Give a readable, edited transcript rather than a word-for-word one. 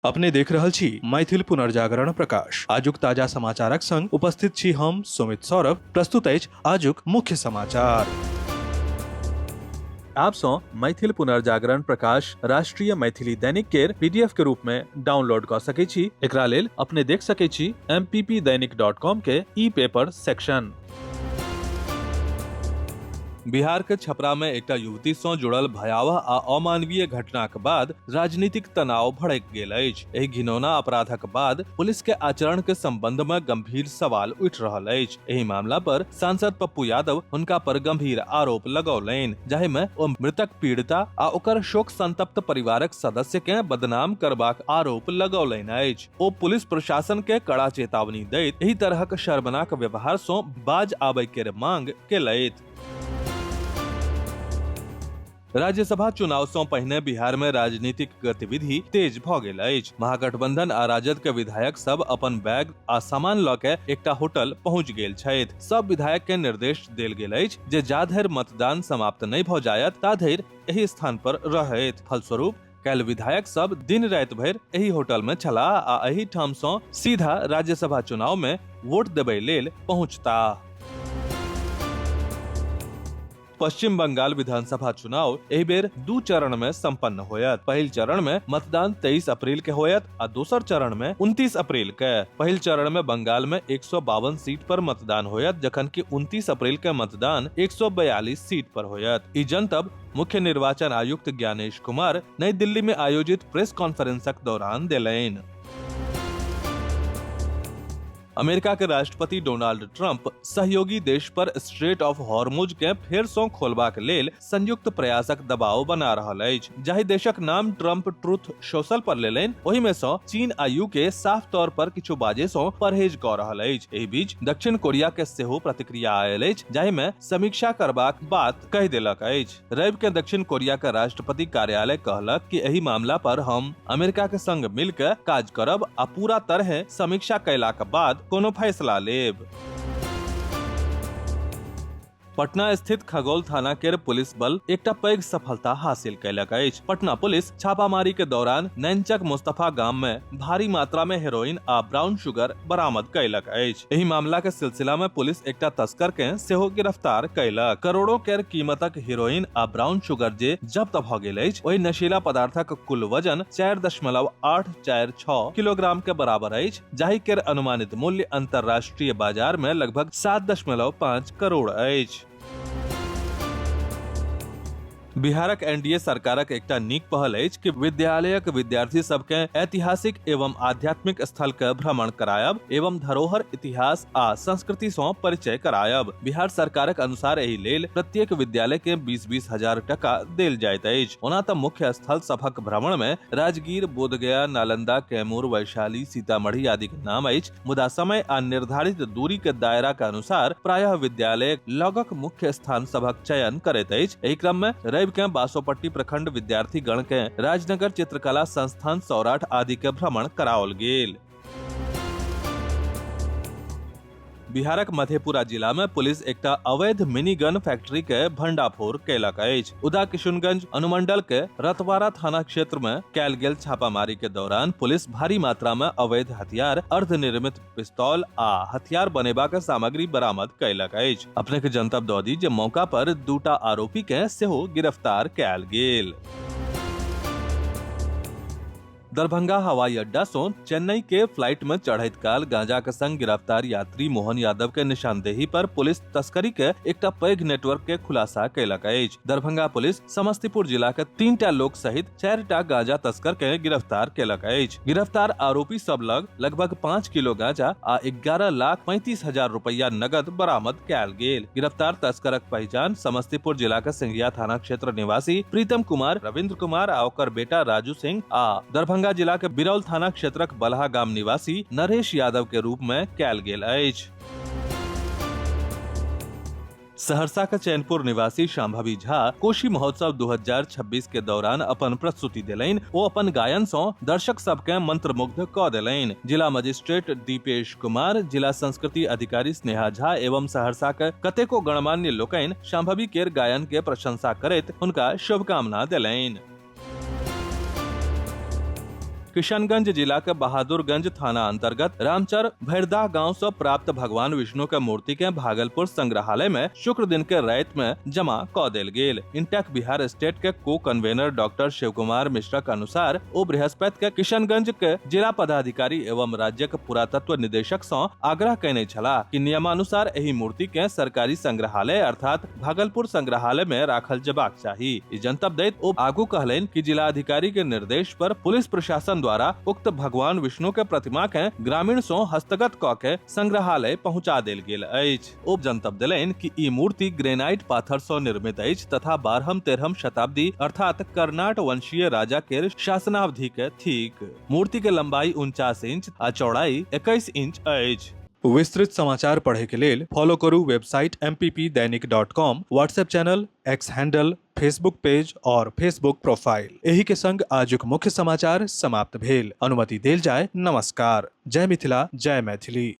अपने देख रहल छी मैथिल पुनर्जागरण प्रकाश। आजुक ताजा समाचारक संग उपस्थित छी हम सुमित सौरभ। प्रस्तुत अछि आजुक मुख्य समाचार। आप सो मैथिल पुनर्जागरण प्रकाश राष्ट्रीय मैथिली दैनिक केर पीडीएफ के रूप में डाउनलोड कर सकै छी। एकरा लेल अपने देख सकै छी mppdainik.com के ई पेपर सेक्शन। बिहार के छपरा में एकटा युवती सँ जुड़ल भयावह आ अमानवीय घटनाक बाद राजनीतिक तनाव भड़क गेल अछि। एहि घिनौना अपराधक बाद पुलिस के आचरण के संबंध में गंभीर सवाल उठि रहल अछि। एहि मामला पर सांसद पप्पू यादव हुनका पर गंभीर आरोप लगौलनि, जाहि में ओ मृतक पीड़िता आ ओकर शोक संतप्त परिवारक सदस्य के बदनाम करबाक आरोप लगौलनि अछि। ओ पुलिस प्रशासन के कड़ा चेतावनी दैत एहि तरहक शर्मनाक व्यवहार सँ बाज आबय के मांग केलथि। राज्यसभा चुनाव सँ पहिने बिहार में राजनीतिक गतिविधि तेज भ गेल अछि। महागठबंधन आ राजद के विधायक सब अपन बैग आ सामान ल के एकटा होटल पहुंच गेल छथि। सब विधायक के निर्देश देल गेल अछि जे जाधरि मतदान समाप्त नहि भ जायत ताधरि एहि स्थान पर रहथि। फलस्वरूप काल्हि विधायक सब दिन राति भरि एहि होटल में छलाह आ एहि ठाम सँ सीधा राज्यसभा चुनाव में वोट देबय लेल पहुंचताह। पश्चिम बंगाल विधानसभा चुनाव एहि बेर 2 चरण में संपन्न होयत। पहिल चरण में मतदान 23 अप्रैल के होयत आ दोसर चरण में 29 अप्रैल के। पहिल चरण में बंगाल में 152 सीट पर मतदान होयत, जखन कि 29 अप्रैल के मतदान 142 सीट पर होयत। ई जनतब मुख्य निर्वाचन आयुक्त ज्ञानेश कुमार नई दिल्ली में आयोजित प्रेस कॉन्फ्रेंसक दौरान देलनि। अमेरिका के राष्ट्रपति डोनाल्ड ट्रंप सहयोगी देश पर स्ट्रेट ऑफ हॉर्मुज के फेर सँ खोलबाक लेल संयुक्त प्रयासक दबाव बना रहल अछि। जाहि देशक नाम ट्रंप ट्रुथ सोशल पर लेलनि, ओहि में सँ चीन आ यूके साफ तौर पर किछु बाजे सँ परहेज क रहल अछि। एहि बीच दक्षिण कोरिया के सेहो प्रतिक्रिया आयल अछि, जाहि में समीक्षा करबाक बात कहि देलक अछि। रवि के दक्षिण कोरिया के राष्ट्रपति कार्यालय कहलक कि एहि मामला पर हम अमेरिका के संग मिल के काज करब आ पूरा तरह समीक्षा कयलाक बाद कोनो फैसला लेब। पटना स्थित खगौल थाना केर पुलिस बल एकटा पैघ सफलता हासिल कयलक अछि। पटना पुलिस छापामारी के दौरान नैनचक मुस्तफा गाम में भारी मात्रा में हेरोइन आ ब्राउन शुगर बरामद कयलक अछि। एहि मामला के सिलसिला में पुलिस एकटा तस्कर के सेहो गिरफ्तार कयलक। करोड़ों केर कीमतक हेरोइन आ ब्राउन शुगर जे जब्त भ गेल अछि, ओहि नशीला पदार्थक कुल वजन 4.846 किलोग्राम के बराबर अछि, जाहि केर अनुमानित मूल्य अंतरराष्ट्रीय बाजार में लगभग 7.5 करोड़ अछि। बिहारक एनडीए सरकारक एकटा नीक पहल अछि कि विद्यालयक विद्यार्थी सबके ऐतिहासिक एवं आध्यात्मिक स्थल के भ्रमण करायब एवं धरोहर, इतिहास आ संस्कृति सँ परिचय करायब। बिहार सरकारक अनुसार एहि लेल प्रत्येक विद्यालय के 20-20 हजार टका देल जाइत अछि। ओना तऽ मुख्य स्थल सभक भ्रमण में राजगीर, बोधगया, नालंदा, कैमूर, वैशाली, सीतामढ़ी आदि के नाम अछि, मुदा समय आ निर्धारित दूरी के दायरा के अनुसार प्रायः विद्यालय लगक मुख्य स्थान सभक चयन करैत अछि। एहि क्रम में रवि के बासोपट्टी प्रखंड विद्यार्थी गण के राजनगर चित्रकला संस्थान, सौराठ आदि के भ्रमण कराओल गेल। बिहारक मधेपुरा जिला में पुलिस एकटा अवैध मिनी गन फैक्ट्री के भंडाफोड़ कयलक अछि। उदा किशुनगंज अनुमंडल के रतवाड़ा थाना क्षेत्र में कयल गेल छापामारी के दौरान पुलिस भारी मात्रा में अवैध हथियार, अर्धनिर्मित पिस्तौल आ हथियार बनेबाक सामग्री बरामद कयलक अछि। अपने के जनतब दऽ दी जे मौका पर 2टा आरोपी के सेहो गिरफ्तार कयल गेल। दरभंगा हवाई अड्डा सँ चेन्नई के फ्लाइट में चढ़ैत काल गांजा के संग गिरफ्तार यात्री मोहन यादव के निशानदेही पर पुलिस तस्करी के एकटा पैघ नेटवर्क के खुलासा कयलक अछि। दरभंगा पुलिस समस्तीपुर जिला के 3टा लोक सहित 4टा गांजा तस्कर के गिरफ्तार कयलक अछि। गिरफ्तार आरोपी सब लग लगभग 5 किलो गांजा आ 11,35,000 रुपया नगद बरामद कयल गेल। गिरफ्तार तस्करक पहचान समस्तीपुर जिला के सिंघिया थाना क्षेत्र निवासी प्रीतम कुमार, रविंद्र कुमार आ ओकर बेटा राजू सिंह आ दरभंगा जिला के बिरौल थाना क्षेत्रक बलहा गाम निवासी नरेश यादव के रूप में कयल गेल अछि। सहरसा के चैनपुर निवासी शांभवी झा कोशी महोत्सव 2026 के दौरान अपन प्रस्तुति देलनि। ओ अपन गायन सँ दर्शक सबके मंत्रमुग्ध क देलनि। जिला मजिस्ट्रेट दीपेश कुमार, जिला संस्कृति अधिकारी स्नेहा झा एवं सहरसा के कतेको गणमान्य लोकनि शांभवी केर गायन के प्रशंसा करैत हुनका शुभकामना देलनि। किशनगंज जिला के बहादुरगंज थाना अंतर्गत रामचर भैरदा गांव से प्राप्त भगवान विष्णु के मूर्ति के भागलपुर संग्रहालय में शुक्र दिन के रात में जमा क देल गेल। इंटेक बिहार स्टेट के को कन्वेनर डॉक्टर शिव कुमार मिश्रा के अनुसार ओ बृहस्पति के किशनगंज के जिला पदाधिकारी एवं राज्य के पुरातत्व निदेशक से आग्रह कयने छला कि नियमानुसार एही मूर्ति के सरकारी संग्रहालय अर्थात भागलपुर संग्रहालय में राखल जबाक चाहिए। ई जनतब दैत ओ आगू कहलेन कि जिलाधिकारी के निर्देश पर पुलिस प्रशासन द्वारा उक्त भगवान विष्णु के प्रतिमा के ग्रामीण सो हस्तगत क के संग्रहालय पहुंचा देल गेल अछि। ओ जनतब देलनि कि ई मूर्ति ग्रेनाइट पाथर से निर्मित अछि तथा 12वीं-13वीं शताब्दी अर्थात कर्नाट वंशीय राजा के शासनावधि के थिक। मूर्ति के लंबाई 49 इंच आ चौड़ाई 21 इंच अछि। विस्तृत समाचार पढ़े के लेल फॉलो करू website mppdainik.com, WhatsApp channel, x handle, Facebook page और फेसबुक प्रोफाइल। एही के संग आजुक मुख्य समाचार समाप्त भेल। अनुमति देल जाय। नमस्कार। जय मिथिला, जय मैथिली।